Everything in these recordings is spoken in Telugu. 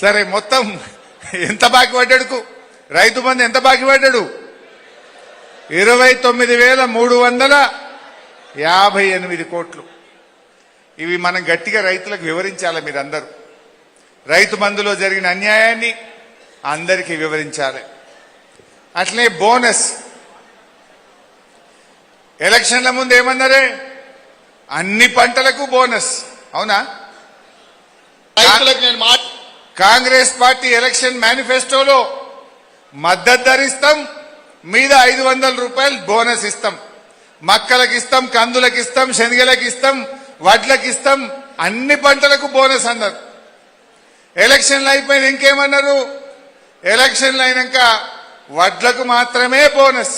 సరే మొత్తం ఎంత బాకీ పడ్డాడుకు రైతు బంధు ఎంత బాకీ పడ్డాడు 29,358 కోట్లు. ఇవి మనం గట్టిగా రైతులకు వివరించాలి. మీరందరూ రైతు బంధులో జరిగిన అన్యాయాన్ని అందరికీ వివరించాలి. అట్లనే బోనస్ ఎలక్షన్ల ముందు ఏమన్నారే అన్ని పంటలకు బోనస్. అవునా? కాంగ్రెస్ పార్టీ ఎలక్షన్ మేనిఫెస్టోలో మద్దతు ధర ఇస్తాం, మీద 500 రూపాయలు బోనస్ ఇస్తాం, మక్కలకు ఇస్తాం, కందులకు ఇస్తాం, శనగలకు ఇస్తాం, వడ్లకు ఇస్తాం, అన్ని పంటలకు బోనస్ అన్నారు. ఎలక్షన్లు అయిపోయిన ఇంకేమన్నారు? ఎలక్షన్లు అయినాక వడ్లకు మాత్రమే బోనస్.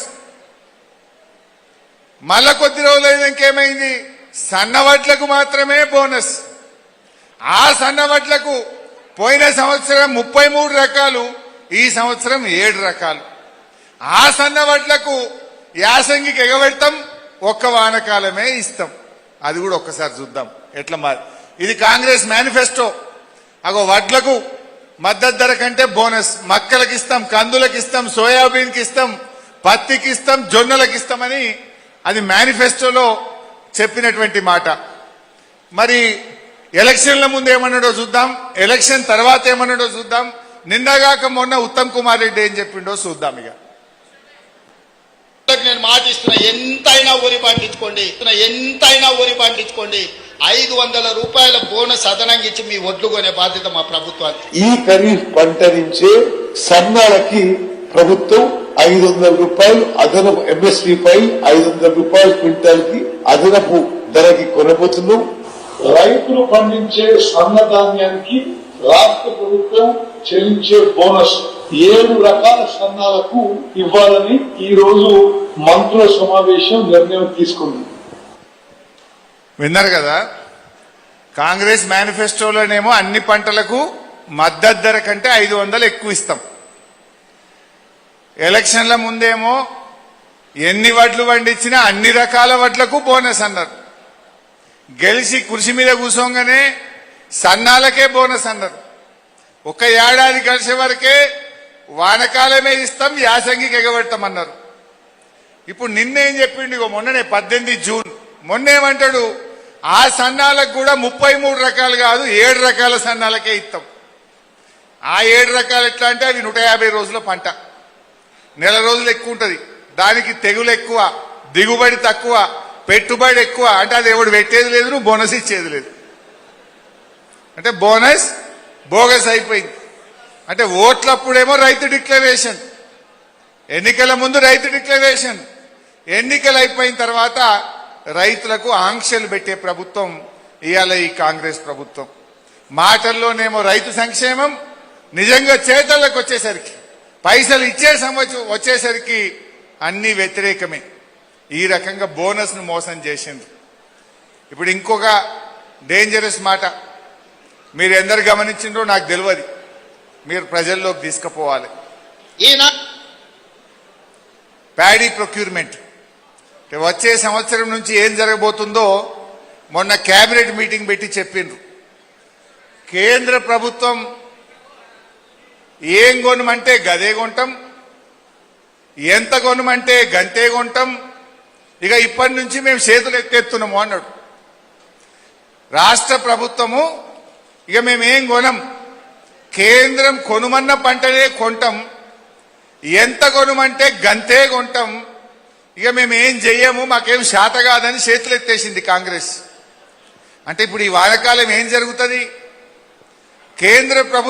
మళ్ళా కొద్ది రోజులు అయినాక ఏమైంది? సన్న వడ్లకు మాత్రమే బోనస్. ఆ సన్న వడ్లకు పోయిన సంవత్సరం 33 రకాలు, ఈ సంవత్సరం 7 రకాలు. ఆ సన్న వడ్లకు యాసంగికి ఎగబెడతాం, ఒక్క వానకాలమే ఇస్తాం. అది కూడా ఒక్కసారి చూద్దాం ఎట్లా మారి. ఇది కాంగ్రెస్ మేనిఫెస్టో. అగో వడ్లకు మద్దతు ధర కంటే బోనస్, మక్కలకి ఇస్తాం, కందులకు ఇస్తాం, సోయాబీన్కి ఇస్తాం, పత్తికి ఇస్తాం, జొన్నలకు ఇస్తామని అది మేనిఫెస్టోలో చెప్పినటువంటి మాట. మరి ఎలక్షన్ల ముందు ఏమన్నాడో చూద్దాం, ఎలక్షన్ తర్వాత ఏమన్నాడో చూద్దాం. నిన్నగాక మొన్న ఉత్తమ్ కుమార్ రెడ్డి ఏం చెప్పిండో చూద్దాం. ఇక నేను మాటిస్తున్నా, ఎంతైనా ఊరి పండించుకోండి, 500 రూపాయల బోనస్ అదనంగా ఇచ్చి మీ ఒడ్లు కొనే బాధ్యత మా ప్రభుత్వానికి. ఈ ఖరీఫ్ పంట నుంచే సన్నాలకి ప్రభుత్వం 500 రూపాయలు అదనపు ఎంఎస్పీ పై 500 రూపాయలు క్వింటాల్ కి అదనపు ధరకి కొనబోతున్నాం. రైతులు పండించే సన్నధాన్యానికి రాష్ట్ర ప్రభుత్వం చెల్లించే బోనస్ 7 రకాల సన్నాలకు ఇవ్వాలని ఈ రోజు మంత్రుల సమావేశం నిర్ణయం తీసుకుంది. విన్నారు కదా? కాంగ్రెస్ మేనిఫెస్టోలోనేమో అన్ని పంటలకు మద్దతు ధర కంటే 500 ఎక్కువ ఇస్తాం. ఎలక్షన్ల ముందేమో ఎన్ని వడ్లు పండించినా అన్ని రకాల వడ్లకు బోనస్ అన్నారు. గెలిచి కుర్చీ మీద కూర్చోగానే సన్నాలకే బోనస్ అన్నారు. ఒక ఏడాది కలిసే వరకే వానకాలమే ఇస్తాం, యాసంగికి ఎగబెడతామన్నారు. ఇప్పుడు నిన్నేం చెప్పిండు? మొన్ననే 18 జూన్ మొన్నేమంటాడు? ఆ సన్నాలకు కూడా 33 రకాలు కాదు 7 రకాల సన్నాలకే ఇస్తాం. ఆ 7 రకాలు ఎట్లా అంటే అవి 150 రోజుల పంట, నెల రోజులు ఎక్కువ ఉంటుంది, దానికి తెగులు ఎక్కువ, దిగుబడి తక్కువ, పెట్టుబడి ఎక్కువ. అంటే అది ఎవడు పెట్టేది లేదు, నువ్వు బోనస్ ఇచ్చేది లేదు. అంటే బోనస్ బోగస్ అయిపోయింది. అంటే ఓట్లప్పుడేమో రైతు డిక్లరేషన్, ఎన్నికల ముందు రైతు డిక్లరేషన్, ఎన్నికలు అయిపోయిన తర్వాత రైతులకు ఆంక్షలు పెట్టే ప్రభుత్వం ఇవాళ ఈ కాంగ్రెస్ ప్రభుత్వం. మాటల్లోనేమో రైతు సంక్షేమం, నిజంగా చేతలకు వచ్చేసరికి, పైసలు ఇచ్చే వచ్చేసరికి అన్ని వ్యతిరేకమే. ఈ రకంగా బోనస్ ను మోసం చేసింది. ఇప్పుడు ఇంకొక డేంజరస్ మాట మీరు ఎందరు గమనించిండ్రో నాకు తెలియదు, మీరు ప్రజల్లోకి తీసుకుపోవాలి. ప్యాడీ ప్రొక్యూర్మెంట్ వచ్చే సంవత్సరం నుంచి ఏం జరగబోతుందో మొన్న కేబినెట్ మీటింగ్ పెట్టి చెప్పిండ్రు. కేంద్ర ప్రభుత్వం ఏం కొనమంటే గదే కొంటాం, ఎంత కొనమంటే గంతే కొంటాం, ఇక ఇప్పటి నుంచి మేము చేతులు ఎత్తేస్తున్నాము అన్నాడు. రాష్ట్ర ప్రభుత్వము ఇక మేమేం కొనం, కేంద్రం కొనుమన్న పంటనే కొంటాం, ఎంత కొనమంటే గంతే కొంటాం, ఇక మేమేం చెయ్యము, మాకేం శాత కాదని చేతులు ఎత్తేసింది కాంగ్రెస్. అంటే ఇప్పుడు ఈ వానకాలం ఏం జరుగుతుంది? కేంద్ర ప్రభుత్వం